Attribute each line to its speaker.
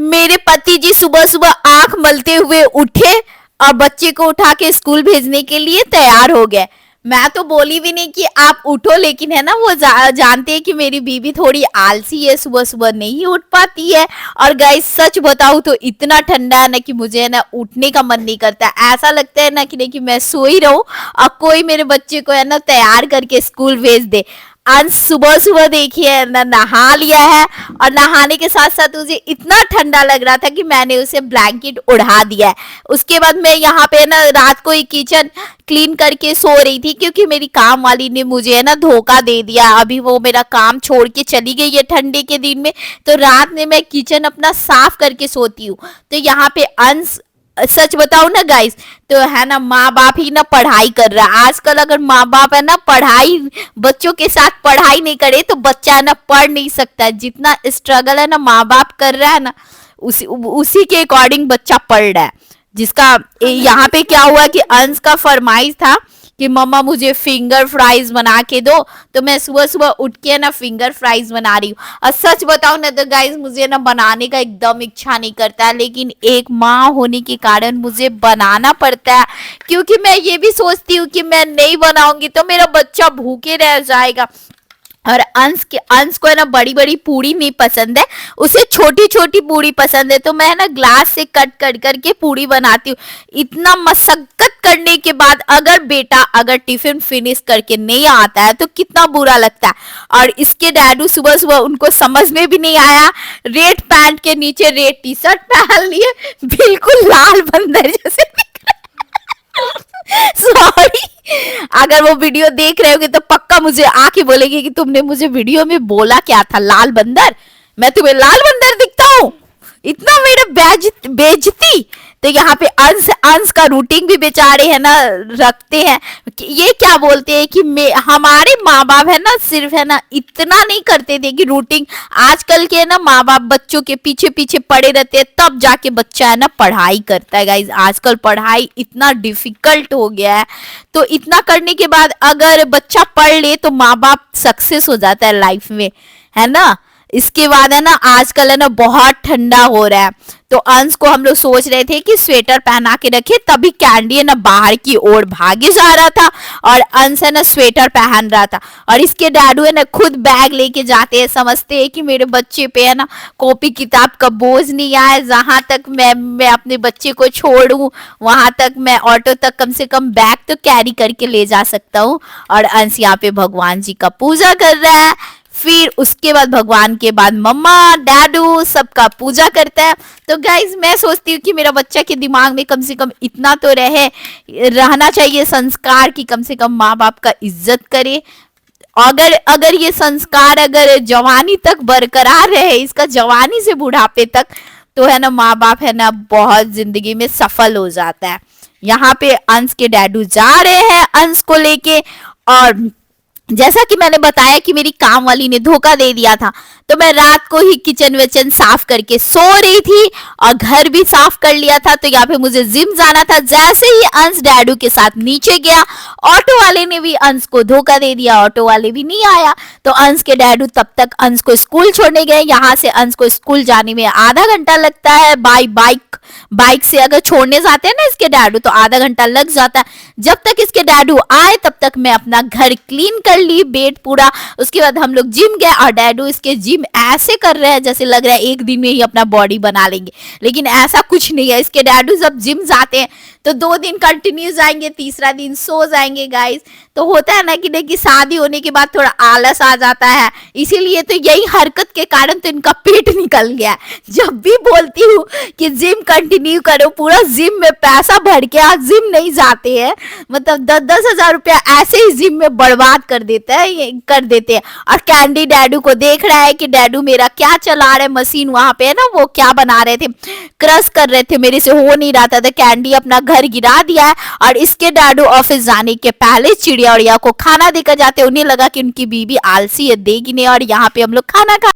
Speaker 1: मेरे पति जी सुबह सुबह आंख मलते हुए उठे और बच्चे को उठा के स्कूल भेजने के लिए तैयार हो गए। मैं तो बोली भी नहीं कि आप उठो, लेकिन है ना वो जानते हैं कि मेरी बीवी थोड़ी आलसी है, सुबह सुबह नहीं उठ पाती है। और गाइस सच बताऊं तो इतना ठंडा है ना कि मुझे है ना उठने का मन नहीं करता। ऐसा लगता है ना कि मैं सो ही रहूं और कोई मेरे बच्चे को है ना तैयार करके स्कूल भेज दे। अंश सुबह सुबह देखिए ना नहा लिया है और नहाने के साथ साथ उसे इतना ठंडा लग रहा था कि मैंने उसे ब्लैंकेट उड़ा दिया है। उसके बाद मैं यहाँ पे ना रात को ही किचन क्लीन करके सो रही थी, क्योंकि मेरी काम वाली ने मुझे है ना धोखा दे दिया। अभी वो मेरा काम छोड़ के चली गई है ठंडे के दिन में, तो रात में मैं किचन अपना साफ करके सोती हूँ। तो यहाँ पे अंश, सच बताऊं ना गाइस, तो है ना माँ बाप ही ना पढ़ाई कर रहा है आजकल। अगर माँ बाप है ना पढ़ाई बच्चों के साथ पढ़ाई नहीं करे तो बच्चा है ना पढ़ नहीं सकता। जितना स्ट्रगल है ना माँ बाप कर रहा है ना, उसी के अकॉर्डिंग बच्चा पढ़ रहा है। जिसका यहाँ पे क्या हुआ कि अंश का फरमाइश था कि मम्मा मुझे फिंगर फ्राइज बना के दो, तो मैं सुबह सुबह उठ के ना फिंगर फ्राइज बना रही हूँ। और सच बताऊं ना तो गाइस मुझे ना बनाने का एकदम इच्छा नहीं करता है, लेकिन एक माँ होने के कारण मुझे बनाना पड़ता है, क्योंकि मैं ये भी सोचती हूँ कि मैं नहीं बनाऊंगी तो मेरा बच्चा भूखे रह जाएगा। और अंश को है ना बड़ी बड़ी पूरी नहीं पसंद है, उसे छोटी छोटी पूरी पसंद है। तो मैं ना ग्लास से कट कर करके पूरी बनाती हूँ। इतना मशक्कत करने के बाद अगर बेटा अगर टिफिन फिनिश करके नहीं आता है तो कितना बुरा लगता है। और इसके डैडू सुबह सुबह उनको समझ में भी नहीं आया, रेड पैंट के नीचे रेड टी शर्ट पहन लिए, बिल्कुल लाल बंदर जैसे सॉरी, अगर वो वीडियो देख रहे होगे तो पक्का मुझे आके बोलेगी कि तुमने मुझे वीडियो में बोला क्या था, लाल बंदर? मैं तुम्हें लाल बंदर दिखता हूँ? इतना मेरा बेइज्जती। तो यहाँ पे अंश अंश का रूटीन भी बेचारे है ना रखते हैं। ये क्या बोलते हैं कि हमारे माँ बाप है ना सिर्फ है ना इतना नहीं करते थे कि रूटीन, आजकल के ना माँ बाप बच्चों के पीछे पीछे पड़े रहते हैं, तब जाके बच्चा है ना पढ़ाई करता है। गाइज आजकल पढ़ाई इतना डिफिकल्ट हो गया है, तो इतना करने के बाद अगर बच्चा पढ़ ले तो माँ बाप सक्सेस हो जाता है लाइफ में, है ना। इसके बाद है ना आजकल है ना बहुत ठंडा हो रहा है, तो अंश को हम लोग सोच रहे थे कि स्वेटर पहना के रखे, तभी कैंडी है ना बाहर की ओर भागे जा रहा था और अंश है ना स्वेटर पहन रहा था। और इसके डैडू है ना खुद बैग लेके जाते हैं, समझते हैं कि मेरे बच्चे पे है ना कॉपी किताब का बोझ नहीं आए। जहां तक मैं अपने बच्चे को छोड़ू वहां तक मैं ऑटो तक कम से कम बैग तो कैरी करके ले जा सकता हूँ। और अंश यहाँ पे भगवान जी का पूजा कर रहा है, फिर उसके बाद भगवान के बाद मम्मा डैडू सबका पूजा करता है। तो गाइज मैं सोचती हूँ कि मेरा बच्चा के दिमाग में कम से कम इतना तो रहना चाहिए संस्कार की कम से कम माँ बाप का इज्जत करे। अगर ये संस्कार अगर जवानी तक बरकरार रहे, इसका जवानी से बुढ़ापे तक, तो है ना माँ बाप है ना बहुत जिंदगी में सफल हो जाता है। यहाँ पे अंश के डैडू जा रहे हैं अंश को लेके, और जैसा कि मैंने बताया कि मेरी काम वाली ने धोखा दे दिया था, तो मैं रात को ही किचन विचन साफ करके सो रही थी और घर भी साफ कर लिया था। तो यहाँ पे मुझे जिम जाना था। जैसे ही अंश डैडू के साथ नीचे गया, ऑटो वाले ने भी अंश को धोखा दे दिया, ऑटो वाले भी नहीं आया। तो अंश के डैडू तब तक अंश को स्कूल छोड़ने गए। यहाँ से अंश को स्कूल जाने में आधा घंटा लगता है, बाइक से अगर छोड़ने जाते हैं ना इसके डैडू तो आधा घंटा लग जाता है। जब तक इसके डैडू आए तब तक मैं अपना घर क्लीन कर ली, बेड पूरा। उसके बाद हम लोग जिम गए और डैडू इसके जिम ऐसे कर रहे हैं जैसे लग रहा है एक दिन में ही अपना बॉडी बना लेंगे, लेकिन ऐसा कुछ नहीं है। इसके डैडू जब जिम जाते हैं तो 2 दिन कंटिन्यू जाएंगे, तीसरा दिन सो जाएंगे। गाइस तो होता है ना कि शादी होने के बाद थोड़ा आलस आ जाता है, इसीलिए तो यही हरकत के कारण तो इनका पेट निकल गया। जब भी बोलती हूँ कि जिम कंटिन्यू करो, पूरा जिम में पैसा भर के आज जिम नहीं जाते हैं, मतलब 10-10 हजार रुपया ऐसे ही जिम में बर्बाद कर देते हैं। और कैंडी डैडू को देख रहा है कि डैडू मेरा क्या चला रहे मशीन, वहां पे है ना वो क्या बना रहे थे, क्रश कर रहे थे, मेरे से हो नहीं रहा था। तो कैंडी अपना घर गिरा दिया है और इसके डैडू ऑफिस जाने के पहले चिड़िया उड़िया को खाना देकर जाते। उन्हें लगा कि उनकी बीवी आलसी है, देगी नहीं। और यहाँ पे हम लोग खाना खा